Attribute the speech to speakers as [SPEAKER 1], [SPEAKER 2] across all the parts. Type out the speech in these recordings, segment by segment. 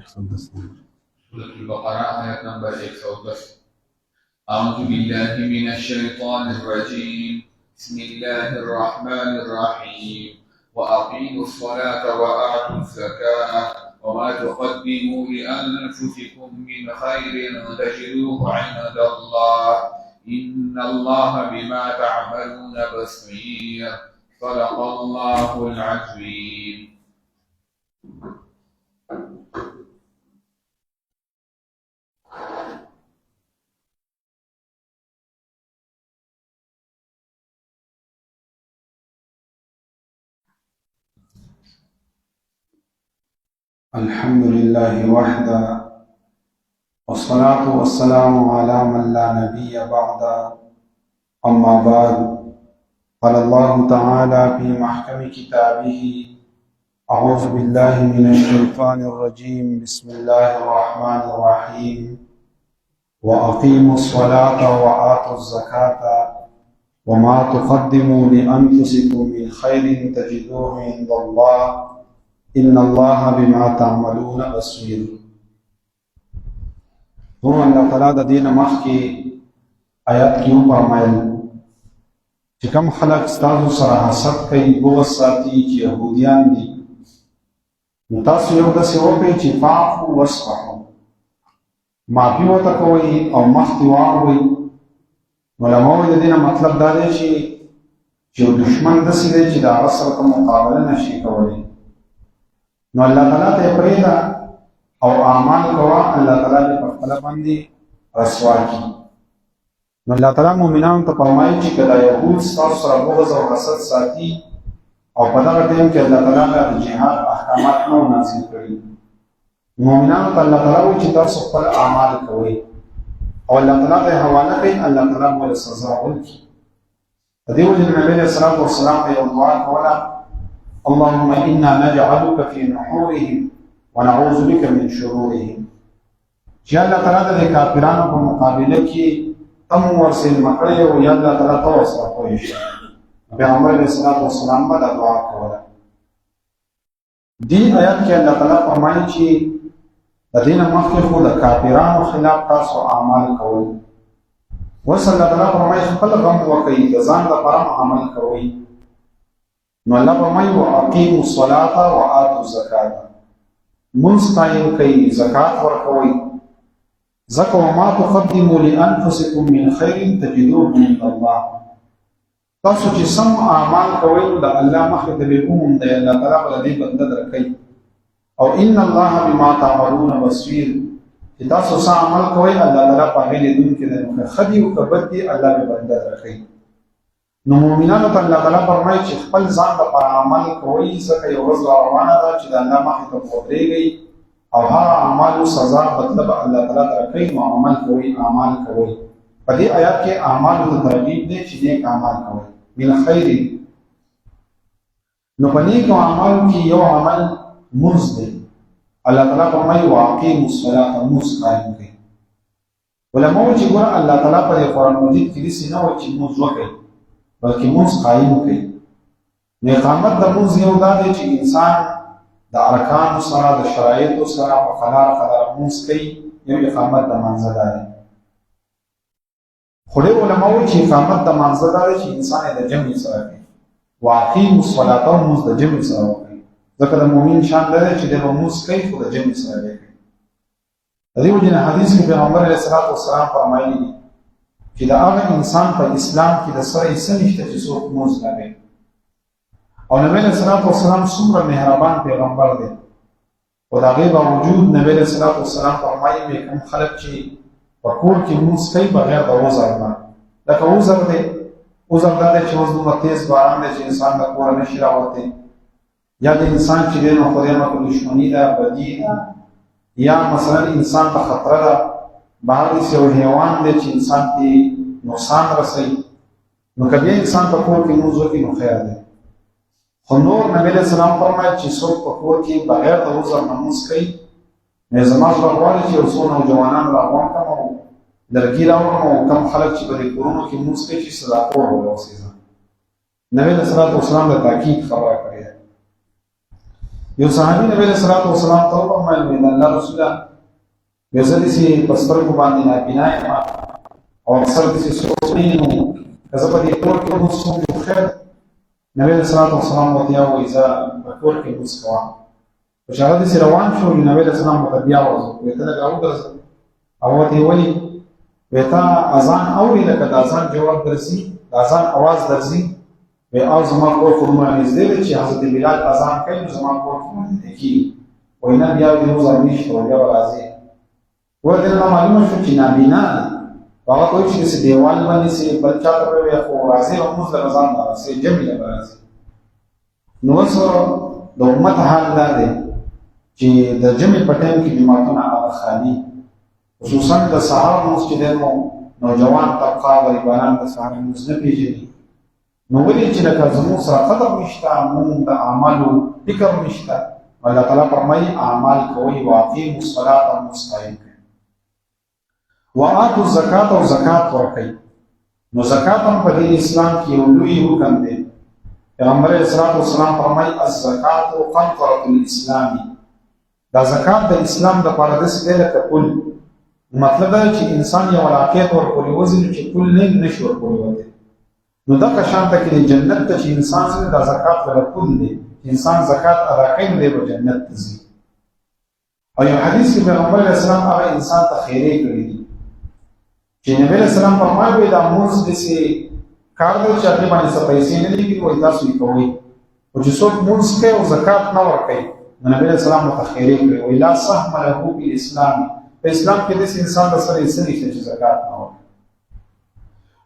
[SPEAKER 1] سورة البقرة آية نمبر 110. أعوذ بالله من الشيطان الرجيم. بسم الله الرحمن الرحيم. وأقيموا الصلاة وآتوا الزكاة وما تقدموا لأنفسكم من خير تجدوه عند الله إن الله بما تعملون بصير. صدق الله العظيم.
[SPEAKER 2] الحمد لله وحده والصلاة والسلام على من لا نبي بعده أما بعد قال الله تعالى في محكم كتابه أعوذ بالله من الشيطان الرجيم بسم الله الرحمن الرحيم وأقيموا الصلاة وآتوا الزكاة وما تقدموا لأنفسكم من خير تجدوه عند الله إن الله بما تعملون بصير. هم الله تعالی د دین مخکې آیات کې وفرمایل چې کوم خلک ستاسو سره حسد کوي بغض ساتي چې یهودیان دي نو تاسو یو داسې وکړئ چې فاعفوا واصفحوا معافي ورته کوئ او مخ دې واړوئ. علماوو د دې نه مطلب دا دی چې یو دشمن داسې دی چې د هغه سره ته مقابله نشي کولی نو الله تعالی ته پرېږده او اعمال کوه الله تعالی دې په خپله باندې رسوا کړي. نو الله تعالی مؤمنانو ته فرمایي چې که دا یهود ستاسو سره بغض او حسد ساتي او په دغه ټایم کې الله تعالی د جهاد احکامات نه نازل کړي مؤمنانو ته الله تعالی وایي چې تاسو خپل اعمال کوئ او الله تعالی ته حواله کوي الله تعالی موږ سزا ورکړي. په دې وجه نبی علیه الصلاة والسلام ته یو دعا کوله اللهم إنا نجعلك في نحورهم ونعوذ بك من شرورهم. چې الله تعالی د کافرانو په مقابله کې تم ورسېل مکړی او یا الله تعالی ته ورسره پوه شي. پیغمبر علیه الصلاة والسلام به دا دعا کوله. دې آیات کې الله تعالی فرمایي چې د دې نه مخکې خو د کافرانو خلاف تاسو اعمال کول. اوس الله تعالی فرمایي خپل غم وکړئ د ځان لپاره عمل کوئ. نو الله فرمایي واقیموا الصلاة وآتوا الزکاة منځ قایم کوئ زکات ورکوئ ځکه وما تقدموا لأنفسکم من خیر تجدوه عند الله. تاسو چې سم اعمال کوئ نو د الله مخې ته به ومومئ الله تعالی به د دې بدله درکوي او ان الله بما تعملون بصیر. چې تاسو څه عمل کوئ الله تعالی په هغې لیدونکی دی نو که ښه دي او که بد دي الله به بدله درکوي. نو مؤمنانو ته الله تعالی فرمایي چې خپل ځان لپاره عمل کوئ ځکه یو ورځ روانه ده چې د الله مخې ته ودرېږئ او هغه اعمالو سزا بدله به الله تعالی درکوي. نو عمل کوئ اعمال کوئ. په دې آیات کې اعمالو ته ترغیب دی چې نیک اعمال کوئ من خیر. نو په نیکو اعمالو کې یو عمل منځ دی. الله تعالی فرمایي واقیموا الصلاة منځ قایم کړئ. علماوو چې ګوره الله تعالی په قرآن مجید کې داسې نه وایي چې منځ وکړئ بلکې منځ قایم کړئ. نو اقامت د منځ یو دا دی چې انسان د ارکانو سره د شرایطو سره په قلار منځ کوي. یو اقامت د منځه دا دی. خو ډېر علما وایي چې اقامت د منځه دا دی چې انسان یې د جمع سره کوي. واقیموا الصلاة منځ د جمع سره وکړئ ځکه د مؤمن شان دا دی چې دی به منځ کوي خو د جمع سره به کوي. د دې وجې نه حدیث کې پیغمبر علیه الصلاة والسلام فرمایلي دي چې د هغه انسان په اسلام کې د سره یې څه نشته چې څوک منځ نه کوي. او نبی علیه الصلاة والسلام څومره مهربان پیغمبر دی خو د هغې باوجود نبی علیه الصلاة والسلام فرمایي کوم خلک چې په کور کې منځ کوي بغیر د عذر نه لکه عذر دی عذر دا دی چې اوس دومره تیز باران دی چې انسان د کوره نشي راوتی یا د انسان چې دی نو خدای مکړه دشمني ده بدي ده یا مثلا انسان ته خطره ده بهر داسې یو حیوان دی چې انسان ته نقصان رسوي نو که بیا انسان په کور کې لمونځ وکړي نو خیر دی. خو نور نبی علیه السلام فرمایل چې څوک په کور کې بغیر د عذر نه لمونځ کوي نو زما زړه غواړي چې یو څو نوجوانان راغونډ کړم او لرګي راوړم او کوم خلک چې په دې کورونو کې لمونځ کوي چې صداقور واوسېږي. نبی علیه السلام د تاکید خبره کړې ده. یو صحابي نبی صلی الله علیه وسلم ته فرمایي د الله رسوله وزدي سي پستر کو باندې نه بنای ما او اکثر دې سوچینو کزه په دې کور کې مو څو خیر نبی صلی الله علیه وسلم وته یو ایزا کور کې مسکوا په شاهد سي روان شو نبی صلی الله علیه وسلم بیا وځو ته دا راو درځ او ته ولی وتا اذان اوري لکه د اذان جواب درسي د اذان आवाज درسي و او زما کور کومه نږدې چې حضرت بلال اذان کوي زما کور کومه کی وینا بیا د روز امنیش ته بیا راځي ورته معلومه شو چې نابینا هغه کوئی چې دیوال باندې سي بل چا ته وي خو راځي او موږ د رضان راځي جميله راځي نو سره د امت حال دا دی چې د جمع په ټیم کې جماعتونه هغه خالي خصوصا د سهار مسجدونو نوجوان طبقه غریبانان د سهار مسجد نه پیژني نو ولې چې لکه زموږ سره قدر نشته موږ د اعمالو فکر نشته الله تعالی فرمایي اعمال کوي واقعي الصلاه مستقیم وآتوا الزکات او زکات ورکړي نو زکات هم په دین اسلام کې یو لوی حکم دی پیغمبر اسلام والسلام فرمایي الزکات قنطره الاسلام دا زکات د اسلام د لپاره د څه لکه کل مطلب دا چې انسان یو علاقه ور پورې وزن چې کل نه نشي ور پورې وځي نو دا کشان ته کې جنت ته چې انسان سره د زکات ور کول دي انسان زکات ادا کوي دی په جنت ته ځي او یو حدیث کې پیغمبر اسلام هغه انسان ته خیره کړی دی چې نبی اسلام فرمایي دا موږ د سي کار د چاته باندې څه پیسې نه لګي وای تاسو یې کوي او چې څوک موږ کوي او زکات نه ورکوي نبی اسلام ته خیره کړی وای لا سهم له په اسلام په اسلام کې د انسان د سره یې سړي چې زکات نه ورکوي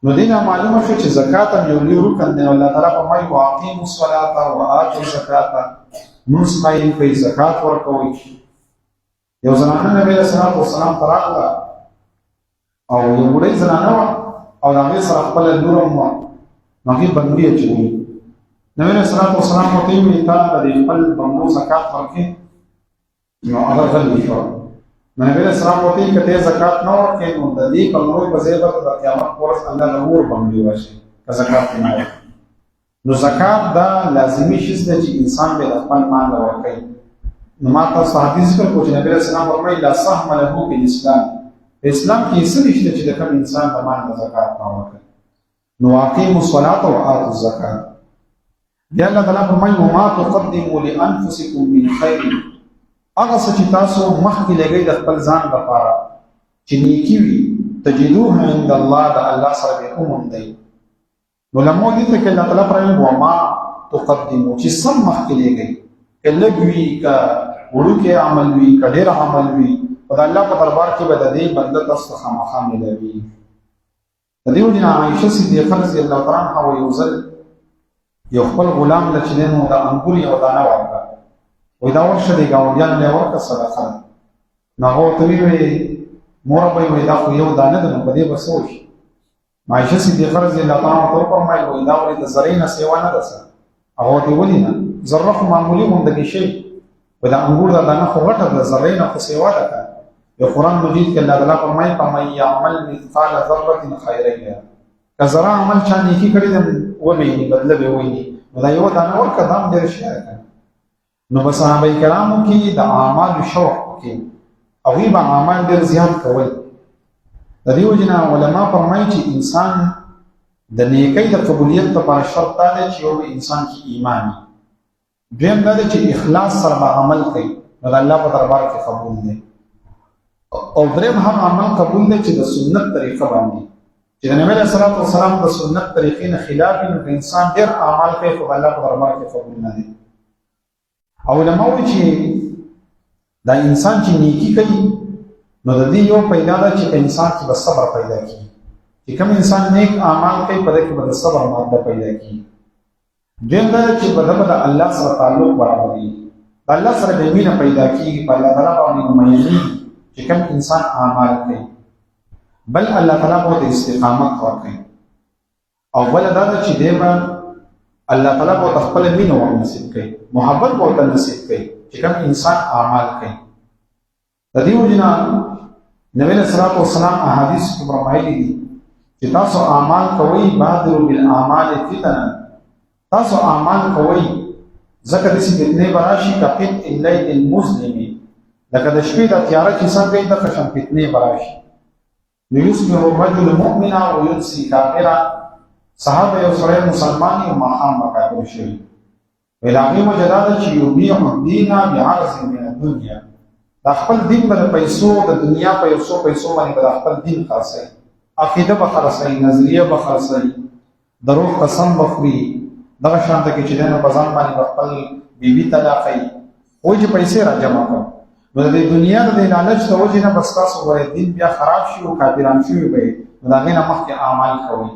[SPEAKER 2] نو دینه معلومه شو چې زکات هم یو لوی رکن دی الله تعالی فرمایي واقیموا الصلاة وآتوا الزکاة مستقیم کوي زکات ورکوي یو زنانه نبی اسلام والسلام تراغله او یو وړي زنانه او هغه سره خپل لورم هغه بندي اچوي نبی اسلام والسلام ته وی تا د خپل بمو زکات ورکړي نو هغه غلي شو نبی اسلام ته کته زکات نه ورکړي نو د دې کلمو په ځای به د قیامت پورس الله نور باندې واشي که زکات نه ورکړي نو زکات دا لازمي شی دی چې انسان به خپل مال ورکړي نو ما تاسو حدیث ذکر کوم چې نبی اسلام فرمایي لا سهم له په اسلام اسلام کې څه نشته چې د کوم انسان په مال زکات نه ورکړي نو واقيموا الصلاة وآتوا الزکاة بیا الله تعالی فرمایي وما تقدموا لانفسكم من خير هغه څه چې تاسو مخکې لګئ د خپل ځان لپاره چې نیکی وي تجدوه عند الله د الله سره به وموندئ نو لمو دې ته کې الله تعالی فرمایي وما تقدموا چې سم مخکې لګئ که لږ وي که وړوکی عمل وي که ډېر عمل وي او د الله په دربار کې به د دې بنده تاسو ته خامخا ملوي د دې وجې نه عایشه صدیقه رضي الله تعالی عنها یو ځل یو خپل غلام له چې دی نو د انګور یو دانه ورکړه وایي دا ورشه دی ګاونډیانو له ورکړه صدقه ده نو هغه ورته ویې مور به یې وایي دا خو یو دانه ده نو په دې به څه وشي عایشه صدیقه رضي الله تعالی عنها ورته وفرمیل وایي دا ولې د زرې نه سیوا نه ده څه هغه ورته ولې نه ذره خو معمولي غوندې شی و دا انګور دا دانه خو غټه ده زرې نه خو سیوا ده یو قرآن مجید کې الله تعالی فرمایي فمن يعمل مثقال ذره خيرا يره که ذره عمل چا نیکی کړی ده وویني بدله به وویني نو دا یو دانه ورکړه دا هم ډېر شی ده نو په صحابه کرامو کې د اعمالو شوق کې هغوی به اعمال ډېر زیات کول د دې وجې نه علما فرمایي چې انسان د نیکۍ د قبولیت لپاره شرط دا دی چې یو انسان کې ایمان وي دویم دا دی چې اخلاص سره به عمل کوي نو د الله په دربار کې قبول دی او دریم هم عمل قبول دی چې د سنت طریقه باندې چې د نبی علیه الصلاة والسلام د سنت طریقې نه خلاف وي نو د انسان ډېر اعمال کوي خو د الله په دربار کې قبول نه دی او علما وایي چې دا انسان چې نیکي کوي نو د دې یو پیدا ده چې انسان کې به صبر پیدا کړي چې کوم انسان نیک اعمال کوي په دې کې به د صبر ماده پیدا کړي دویم دا چې به د الله سره تعلق برابري د الله سره د مینه پیدا کړي په الله تعالی باندې مینه چې کوم انسان اعمال کوي بل الله تعالی به استقامت ورکړي او بل دا چې دیبا الله تعالی به خپل مینه ورنصیب کوي محبت به نصیب کوي چې کوم انسان اعمال کوي د دې وجنا نبی صلی الله علیه وسلم احادیث کې فرمایلي دي چې تاسو اعمال کوئ بادروا بالاعمال فتنه تاسو اعمال کوئ ځکه داسې فتنې به راشي کقطع الليل المظلم، لکه د شپې د تیاره چې څنګه وي دغه شان فتنې به راشي. نو یصبح الرجل مؤمنا ویمسي کافرا، سهار به یو سړی مسلمان وي او ماښام به کافر شوي. ویل هغې وجه دا ده چې یبیع الدین بعرض من الدنیا، دا خپل دین به د پیسو د دنیا په یو څو پیسو باندې به د خپل دین خرڅوي، عقیده به خرڅوي، نظریه به خرڅوي، د روح قسم به خوري، دغه شانته کې چې دی نو په ځان باندې به خپل بیبي طلاقوي، وایي چې پیسې را جمع کړم. نو د دنیا د لالچ د وجې نه به ستاسو ګورئ دین بیا خراب شي او کافران شوي به یې، نو د هغې نه مخکې اعمال کوئ.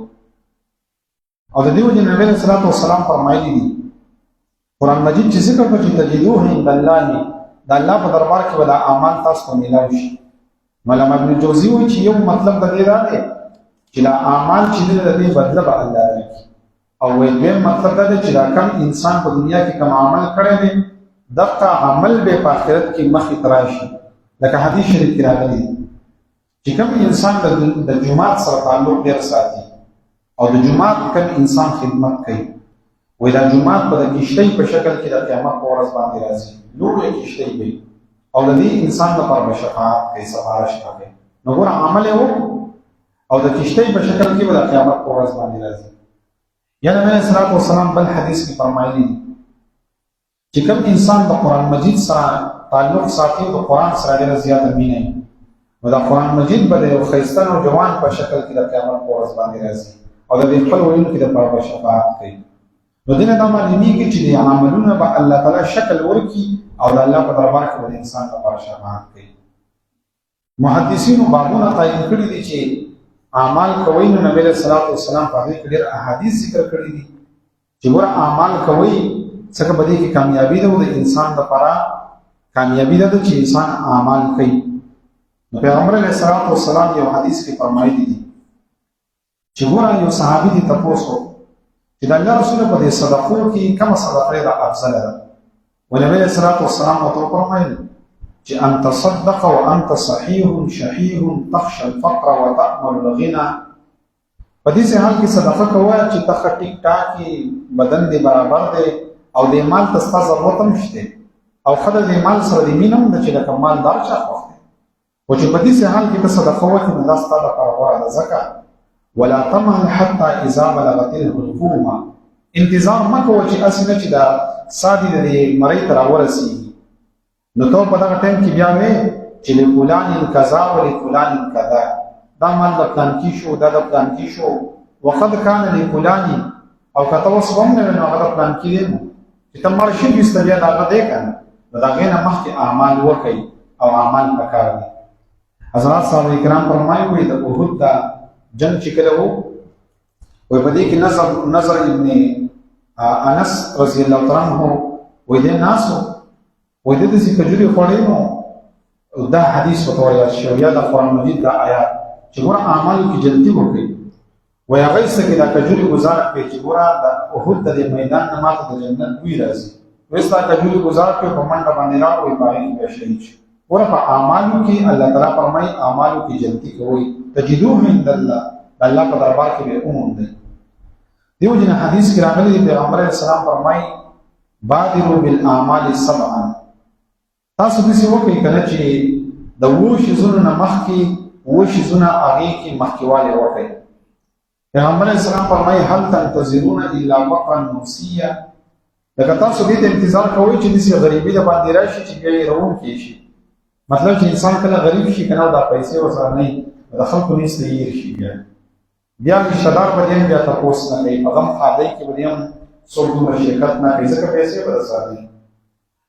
[SPEAKER 2] او د دې وجې نبي علیه الصلاة والسلام فرمایلي دي قرآن مجید چې ذکر کړو چې تجدوه عند الله، د الله په دربار کې به دا اعمال تاسو ته میلاو شي. علامه ابن جوزي وایي چې یو مطلب د دې دا دی چې دا اعمال چې دی د دې بدله به الله راکړي، او دویم مطلب دا دی چې دا کم انسان په دنیا کې کوم عمل کړی دی دغه عمل به په آخرت کې مخې ته راشي. لکه حدیث شریف کې راغلی دی چې کوم انسان د جومات سره تعلق ډېر ساتي او د جومات کوم انسان خدمت کوي، وایي دا جومات به د کشتۍ په شکل کې د قیامت په ورځ باندې راځي، لویه کشتۍ وي او د دې انسان لپاره به شفاعت کوي، سفارش کوي. نو ګوره عمل یې وکړو او د کشتۍ په شکل کې به د قیامت په ورځ باندې راځي. یا نبی علیه الصلاة والسلام بل حدیث کې فرمایلي دي چې کوم انسان د قرآن مجید سره تعلق ساتي او د قرآن سره ډېره زیاته مینه وي، نو د قرآن مجید به د یو ښایسته نوجوان په شکل کې د قیامت په ورځ باندې راځي او د دې خپل ویونکي دپاره به شفاعت کوي. نو دې نه دا معلومیږي چې د عملونه به الله تعالی شکل ورکړي او د الله په دربار کې به د انسان لپاره شفاعت کوي. محدثینو بابونه تعین کړي دي چې اعمال کوئ، نو نبی علیه الصلاة والسلام په هغې کې ډېر احادیث ذکر کړي دي چې ګوره اعمال کوئ څنګه په دې کې کامیابي ده او د انسان لپاره کامیابي ده چې انسان اعمال کوي. نو پیغمبر علیه الصلاة والسلام یو حدیث کې فرمایلي دي چې ګوره یو صحابي دې تپوس وکړو چې د الله رسول په دې صدقو کې کومه صدقه ده افضله ده، و نبی علیه الصلاة والسلام ورته وفرمایل چې ان تصدق وانت صحیح شحیح تخشى الفقر وتأمل الغنى، په دې حال کې صدقه کوه چې ته ښه ټیک ټاکې، بدن دې برابر دی او دې مال ته ستا ضرورت هم شته او ښه د دې مال سره دې مینه هم ده چې لکه مالدار چا خوښ دی، خو چې په دې حال کې ته صدقه وکړې نو دا ستا لپاره غوره ده. ځکه ولا تمهل حتى اذا بلغت الحلقوم، انتظار مه کوه چې هسې نه چې دا سا دې د دې مرۍ ته راورسېږي نو ته په دغه ټایم کې بیا وې چې لفلان کذا ولفلان کذا، دا مال د پلانکي شو، دا د پلانکي شو، وقد کان لفلان، او که ته اوس هم نه وې نو هغه د پلانکي دی، چې ته مړ شوي سته بیا د هغه دی که نه، نو د هغې نه مخکې اعمال وکړئ او اعمال پکار دي. حضرات صحابه کرام فرمایي وایي د احد دا جنگ چې کله و وایي په دې کې نظر ابن انس رضی الله تعالی عنه وایي دی ناست و وایي ده داسې کجورې خوړې نو دا حدیث ورته ویل شوی یا د قرآن مجید دا آیات چې ګوره اعمالو کې جلدي وکړئ، وایي هغې څه کې دا کجورې ګزاره کړئ چې ګوره د احد د دې میدان نه ماته د جنت بوی راځي، وایي ستا کجورې ګزاره کړئ په منډه باندې راغلو وایي په هغې کې بیا شهید شو. ګوره په اعمالو کې الله تعالی فرمایي اعمالو کې جلدي کوئ، تجدوه عند الله، د الله په دربار کې به وموندئ. دې وجې نه حدیث کې راغلي دي پیغمبر علیه السلام فرمایي بادروا بالاعمال سبعا، تاسو داسې وکړئ که نه چې د 7 شیزونو نه مخکې 7 شیزونه هغې کې مخکېوالی وکړئ. پیغمبر علیه السلام فرمایي هل تنتظرون الا وقعا موسیه، لکه تاسو دې ته انتظار کوئ چې داسې غریبي د باندې راشي چې بیا یې روونکی شي، مطلب چې انسان کله غریب شي که نه دا پیسې ورسره نه وي د خلکو نیز ته هیر شي، بیا رشته دار به دې هم بیا تپوس نه کوي، په غم ښادۍ کې به دې هم څوک دومره شرکت نه کوي ځکه پیسې به درسره دي.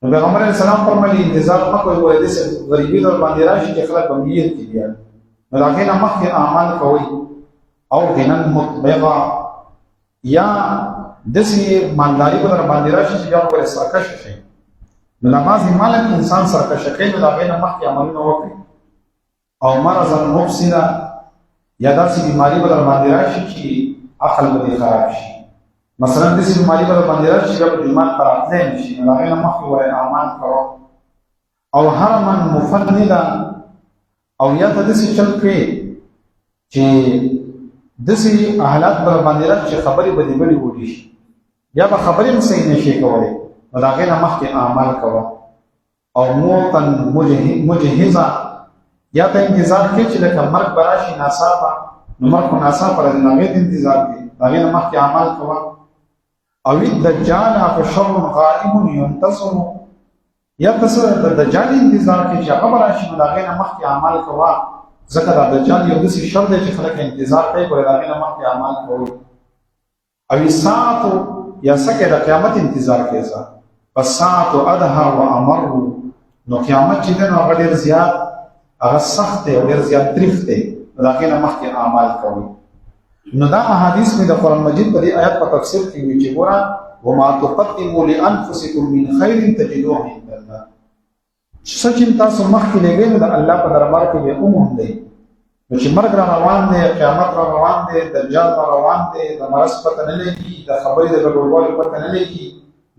[SPEAKER 2] نو پیغمبر علیه السلام فرمایي انتظار مه کوئ ګورئ داسې غریبي در باندې راشي چې خلک به هیر کړي بیا، نو د هغې نه مخکې اعمال کوئ. او غنن مطبقه، یا داسې مالداري به در باندې راشي چې بیا به ورې سرکشه شئ، نو د بعضې مال انسان سرکشه کوي نو د هغې نه مخکې عملونه وکړئ. او مرضا مفسده، یا داسې بیماري به در باندې راشي چې عقل به دې خراب شي، مثلا داسې بیماري به در باندې راشي چې بیا به جومات ته راتلی نه شي، نو د هغې نه مخکې ورې اعمال کوه. او حرما مفنده، او یا ته داسې چل کړې چې داسې حالات به در باندې راشي چې خبرې به دې بلې وډې شي، بیا به خبرې هم صحیح نه شي کولی، نو د هغې نه مخکې اعمال کوه او موتن مجهزه یا ته انتظار کې چې لکه مرګ به راشي ناڅاپه نو مرګ په ناڅاپه راځي نو هغې ته انتظار کې د هغې نه مخکې اعمال کوه او الدجال فشر غائب ينتصر یا ته د دجال انتظار کې چې هغه به راشي نو د هغې نه مخکې اعمال کوه ځکه دا دجال یو داسې شر دی چې خلک انتظار کوي خو د هغې نه مخکې اعمال کوي او الساعة یا سکه د قیامت انتظار کوي ځه فالساعة ادهى وامر نو قیامت چې دی نو هغه ډېر زیات هغه سخت دی او ډېر زیات تریخ دی نو د هغې نه مخکې اعمال کوي نو دا احادیث مې د قرآن مجید په دې آیات په تفسیر کې وي چې ګوره وما تقدموا لانفسکم من خیر تجدوه عند الله څه چې تاسو مخکې لګئ نو د الله په دربار کې به وموندئ نو چې مرګ را روان دی قیامت را روان دی دجال را روان دی د مرض پته نه لګي د خبرې د ګډوډوالي پته نه لګي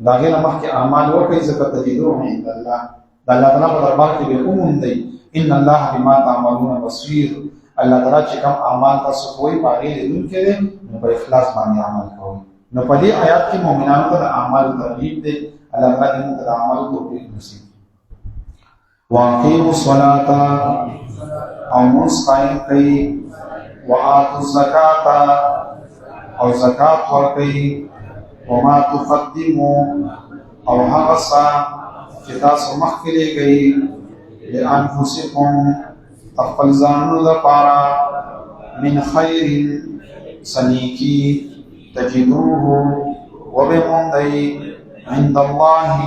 [SPEAKER 2] د هغې نه مخکې اعمال وکړئ ځکه تجدوه عند الله د الله تعالی په دربار کې به وموندئ ان الله بما تعملون بصیر الله تعالی چې کوم اعمال تاسو کوئ په هغې لیدونکی دی نو په اخلاص باندې عمل کوئ نو په دې آیات کې مؤمنانو ته د اعمالو ترغیب دی الله تعالی دې موږ ته د اعمالو توفیق نصیب واقیموا الصلاة او مونځ قایم کړئ وآتوا الزکاة او زکات ورکړئ وما تقدموا او هغه څه چې تاسو مخکې لګئ لانفسکم خپل ځانونو لپاره من خیر سنیکی تجدوه وبموندئ عند الله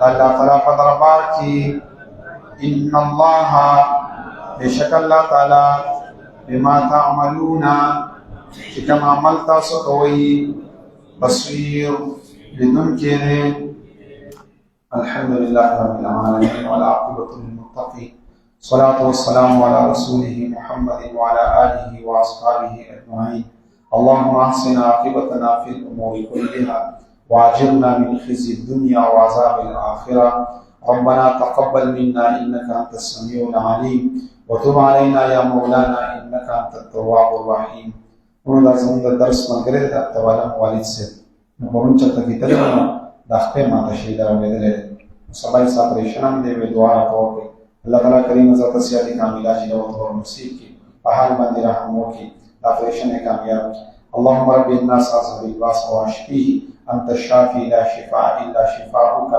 [SPEAKER 2] د الله تعالی په دربار کې ان الله بشک الله تعالی بما تعملون چې کوم عمل تاسو کوئ بصیر لیدونکی دی الحمد لله رب العالمين والعاقبة للمتقين الصلاة والسلام على رسوله محمد وعلى آله وأصحابه أجمعين اللهم أحسن عاقبتنا في الأمور كلها وأجرنا من خزي الدنيا وعذاب الآخرة ربنا تقبل منا إنك أنت السميع العليم وتب علينا يا مولانا إنك أنت التواب الرحيم ونو زموږ د درس ملګری د تولم والد صاحب نو پرون چېرته کېدلی نو دا خپې ماته شي دا اورېدلی دی سبا یې اپریشن هم دی وی دعا راته وکړئ الله تعالی کریم ذاته صحت کامله عاجله ورته نصیب کړي په حال باندې رحم وکړي دا اپریشن یې کامیاب کړي اللهم رب الناس اذهب الباس واشفيه انت الشافي لا شفاء الا شفاؤك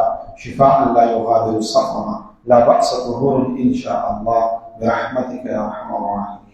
[SPEAKER 2] شفاء لا يغادر سقما لا بأس طهور ان شاء الله برحمتك يا ارحم الراحمين